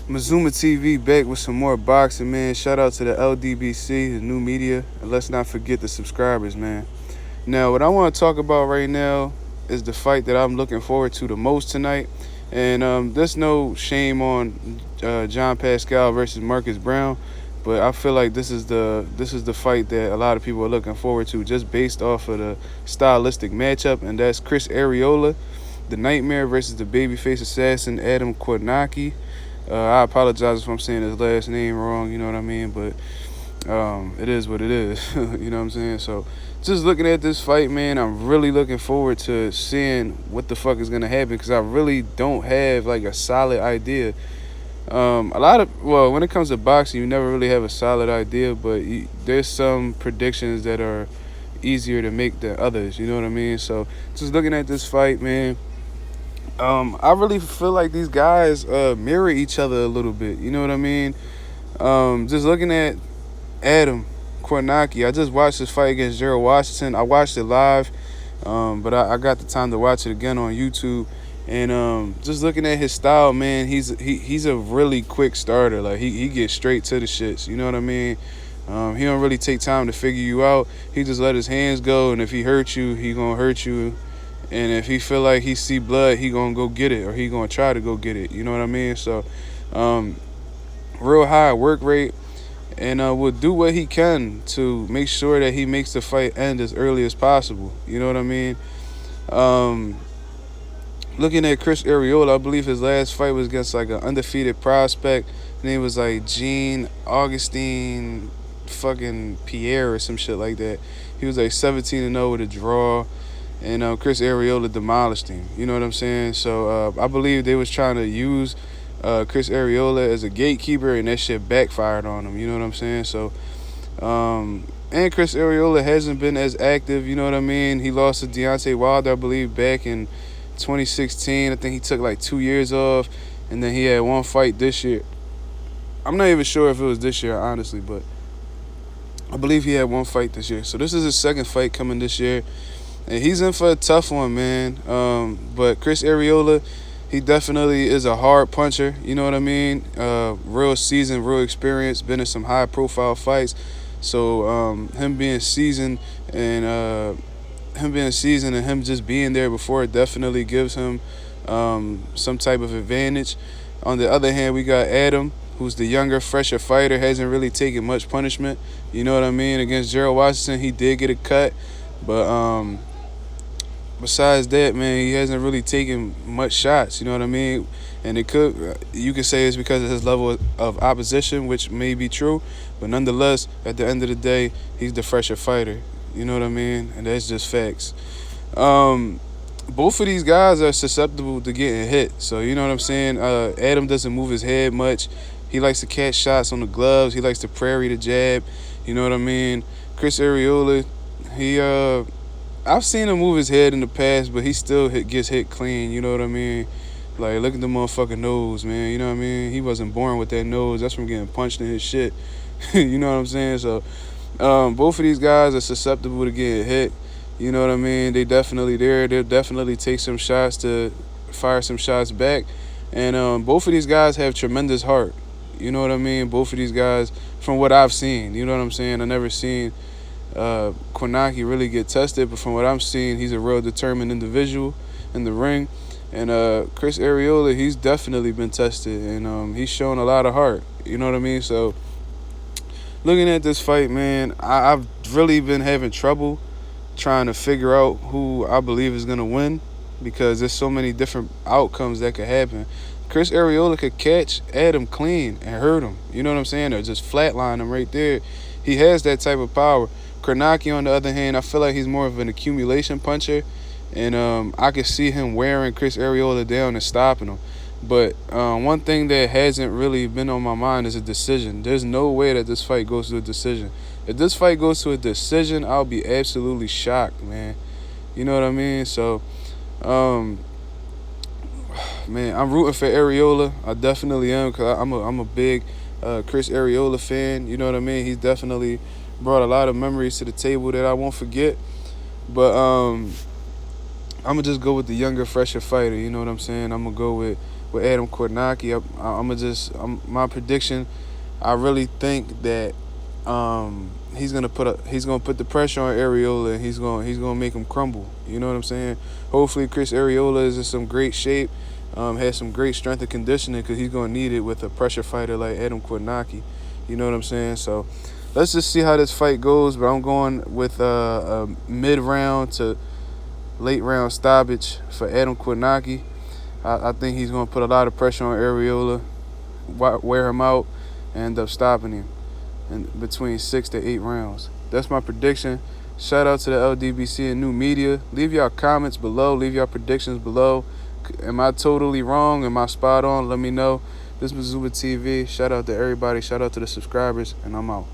Mazuma TV back with some more boxing, man. Shout out to the LDBC, the new media. And let's not forget the subscribers, man. Now, what I want to talk about right now is the fight that I'm looking forward to the most tonight. And there's no shame on John Pascal versus Marcus Brown, but I feel like this is the fight that a lot of people are looking forward to, just based off of the stylistic matchup, and that's Chris Arreola, the Nightmare, versus the babyface assassin Adam Kownacki. I apologize if I'm saying his last name wrong, you know what I mean, but it is what it is, you know what I'm saying? So just looking at this fight, man, I'm really looking forward to seeing what the fuck is going to happen, because I really don't have like a solid idea. When it comes to boxing, you never really have a solid idea, but there's some predictions that are easier to make than others, you know what I mean? So just looking at this fight, man, I really feel like these guys mirror each other a little bit. You know what I mean? Just looking at Adam Kownacki, I just watched this fight against Gerald Washington. I watched it live, but I got the time to watch it again on YouTube. And just looking at his style, man, he's a really quick starter. Like he gets straight to the shits. You know what I mean? He don't really take time to figure you out. He just let his hands go, and if he hurt you, he gonna hurt you. And if he feel like he see blood, he gonna go get it, or he gonna try to go get it. You know what I mean? So, real high work rate, and will do what he can to make sure that he makes the fight end as early as possible. You know what I mean? Looking at Chris Arreola, I believe his last fight was against like an undefeated prospect. His name was like Jean Augustine fucking Pierre or some shit like that. He was like 17-0 with a draw. And Chris Arreola demolished him. You know what I'm saying? So I believe they was trying to use Chris Arreola as a gatekeeper, and that shit backfired on him. You know what I'm saying? So, and Chris Arreola hasn't been as active. You know what I mean? He lost to Deontay Wilder, I believe, back in 2016. I think he took like 2 years off, and then he had one fight this year. I'm not even sure if it was this year, honestly, but I believe he had one fight this year. So this is his second fight coming this year. And he's in for a tough one, man. But Chris Arreola, he definitely is a hard puncher. You know what I mean? Real seasoned, real experience, been in some high-profile fights. So him being seasoned and him just being there before, it definitely gives him some type of advantage. On the other hand, we got Adam, who's the younger, fresher fighter, hasn't really taken much punishment. You know what I mean? Against Gerald Washington, he did get a cut, but besides that, man, he hasn't really taken much shots, you know what I mean? And you could say it's because of his level of opposition, which may be true, but nonetheless, at the end of the day, he's the fresher fighter, you know what I mean? And that's just facts. Both of these guys are susceptible to getting hit, so you know what I'm saying? Adam doesn't move his head much. He likes to catch shots on the gloves. He likes to parry the jab, you know what I mean? Chris Arreola, I've seen him move his head in the past, but he still gets hit clean, you know what I mean? Like, look at the motherfucking nose, man, you know what I mean? He wasn't born with that nose. That's from getting punched in his shit. You know what I'm saying? So, both of these guys are susceptible to getting hit. You know what I mean? They'll definitely take some shots to fire some shots back. And both of these guys have tremendous heart. You know what I mean? Both of these guys, from what I've seen, you know what I'm saying? I never seen Kownacki really get tested, but from what I'm seeing, he's a real determined individual in the ring. And Chris Arreola, he's definitely been tested, and he's shown a lot of heart. You know what I mean? So looking at this fight, man, I've really been having trouble trying to figure out who I believe is going to win, because there's so many different outcomes that could happen. Chris Arreola could catch Adam clean and hurt him. You know what I'm saying? Or just flatline him right there. He has that type of power. Kownacki, on the other hand, I feel like he's more of an accumulation puncher, and I could see him wearing Chris Arreola down and stopping him. But one thing that hasn't really been on my mind is a decision. There's no way that this fight goes to a decision. If this fight goes to a decision, I'll be absolutely shocked, man. You know what I mean? So, man, I'm rooting for Arreola. I definitely am, because I'm a big Chris Arreola fan. You know what I mean? He's definitely brought a lot of memories to the table that I won't forget. But I'm going to just go with the younger, fresher fighter. You know what I'm saying? I'm going to go with with Adam Kownacki. My prediction. I really think that he's gonna put the pressure on Arreola, and he's gonna make him crumble. You know what I'm saying? Hopefully, Chris Arreola is in some great shape, has some great strength and conditioning, because he's gonna need it with a pressure fighter like Adam Kownacki. You know what I'm saying? So let's just see how this fight goes. But I'm going with a mid-round to late-round stoppage for Adam Kownacki. I think he's gonna put a lot of pressure on Arreola, wear him out, and end up stopping him in between 6 to 8 rounds. That's my prediction. Shout out to the LDBC and new media. Leave y'all comments below. Leave y'all predictions below. Am I totally wrong? Am I spot on? Let me know. This was Zuba TV. Shout out to everybody. Shout out to the subscribers. And I'm out.